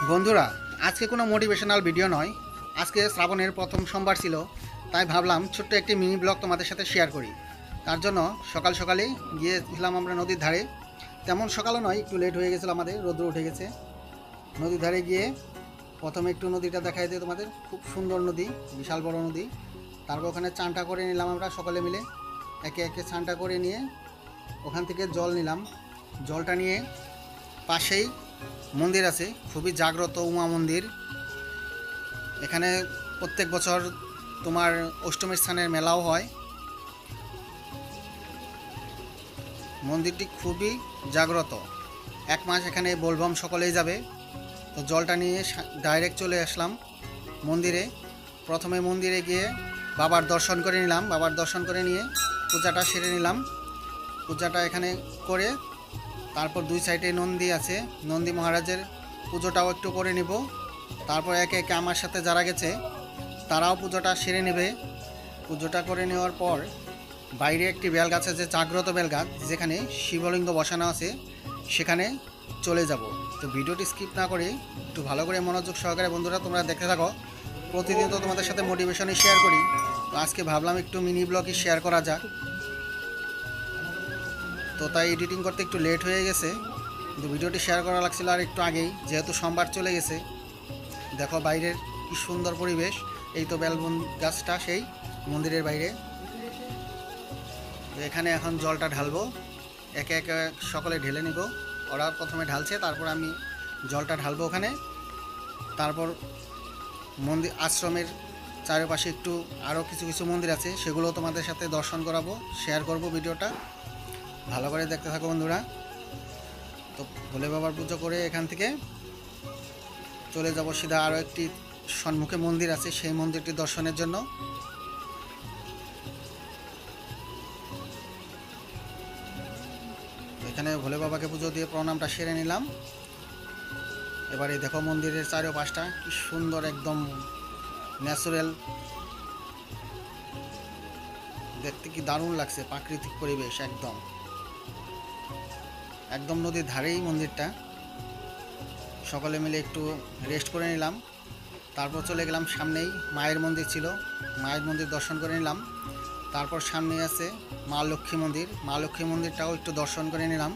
বন্ধুরা, আজকে কোনো মোটিভেশনাল ভিডিও নয়। আজকে শ্রাবণের প্রথম সোমবার ছিল, তাই ভাবলাম ছোট্ট একটি মিনি ব্লগ তোমাদের সাথে শেয়ার করি। তার জন্য সকাল সকালেই গিয়েছিলাম আমরা নদীর ধারে। তেমন সকালও নয়, একটু লেট হয়ে গেছিলো, আমাদের রৌদ্র উঠে গেছে। নদীর ধারে গিয়ে প্রথমে একটু নদীটা দেখাই দিই তোমাদের। খুব সুন্দর নদী, বিশাল বড় নদী। তারপর ওখানে চানটা করে নিলাম আমরা সকলে মিলে, একে একে চানটা করে নিয়ে ওখান থেকে জল নিলাম। জলটা নিয়ে পাশেই মন্দির আছে, খুবই জাগ্রত উমা মন্দির। এখানে প্রত্যেক বছর তোমার অষ্টমী স্থানের মেলাও হয়। মন্দিরটি খুবই জাগ্রত, এক মাস এখানে বোলবম সকলেই যাবে। তো জলটা নিয়ে ডাইরেক্ট চলে আসলাম মন্দিরে। প্রথমে মন্দিরে গিয়ে বাবার দর্শন করে নিলাম। বাবার দর্শন করে নিয়ে পূজাটা সেরে নিলাম। পূজাটা এখানে করে তারপর দুই সাইডে নন্দী আছে, নন্দী মহারাজের পুজোটাও একটু করে নিব। তারপর একে একে আমার সাথে যারা গেছে তারাও পুজোটা সেরে নেবে। পুজোটা করে নেওয়ার পর বাইরে একটি বেলগাছ আছে, জাগ্রত বেলগাছ, যেখানে শিবলিঙ্গ বসানো আছে, সেখানে চলে যাব। তো ভিডিওটি স্কিপ না করে একটু ভালো করে মনোযোগ সহকারে বন্ধুরা তোমরা দেখতে থাকো। প্রতিদিন তো তোমাদের সাথে মোটিভেশনই শেয়ার করি, তো আজকে ভাবলাম একটু মিনি ব্লগই শেয়ার করা যাক। তো তাই এডিটিং করতে একটু লেট হয়ে গেছে, কিন্তু ভিডিওটি শেয়ার করা লাগছিল আর একটু আগেই, যেহেতু সোমবার চলে গেছে। দেখো বাইরের কি সুন্দর পরিবেশ। এই তো বেলবন গাছটা সেই মন্দিরের বাইরে। এখানে এখন জলটা ঢালবো, একে একে সকলে ঢেলে নিব। ওরা প্রথমে ঢালছে, তারপর আমি জলটা ঢালবো ওখানে। তারপর মন্দির আশ্রমের চারপাশে একটু আরও কিছু কিছু মন্দির আছে, সেগুলো তোমাদের সাথে দর্শন করাবো, শেয়ার করব। ভিডিওটা ভালো করে দেখতে থাকো বন্ধুরা। তো ভোলে বাবার পুজো করে এখান থেকে চলে যাব সিধা আরও একটি সম্মুখে মন্দির আছে, সেই মন্দিরটি দর্শনের জন্য। এখানে ভোলে বাবাকে পুজো দিয়ে প্রণামটা সেরে নিলাম। এবারে দেখো মন্দিরের চারপাশটা কি সুন্দর, একদম ন্যাচারাল, দেখতে কি দারুণ লাগছে। প্রাকৃতিক পরিবেশ, একদম একদম নদীর ধারেই মন্দিরটা। সকলে মিলে একটু রেস্ট করে নিলাম। তারপর চলে গেলাম, সামনেই মায়ের মন্দির ছিল, মায়ের মন্দির দর্শন করে নিলাম। তারপর সামনে আছে মা লক্ষ্মী মন্দির, মা লক্ষ্মী মন্দিরটাও একটু দর্শন করে নিলাম,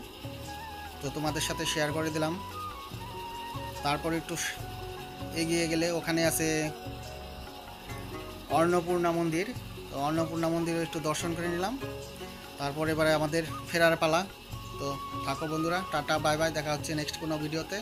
তো তোমাদের সাথে শেয়ার করে দিলাম। তারপর একটু এগিয়ে গেলে ওখানে আছে অন্নপূর্ণা মন্দির, তো অন্নপূর্ণা মন্দিরও একটু দর্শন করে নিলাম। তারপর এবারে আমাদের ফেরার পালা। তো থাকো বন্ধুরা, টাটা বাই বাই, দেখা হচ্ছে নেক্সট কোনো ভিডিওতে।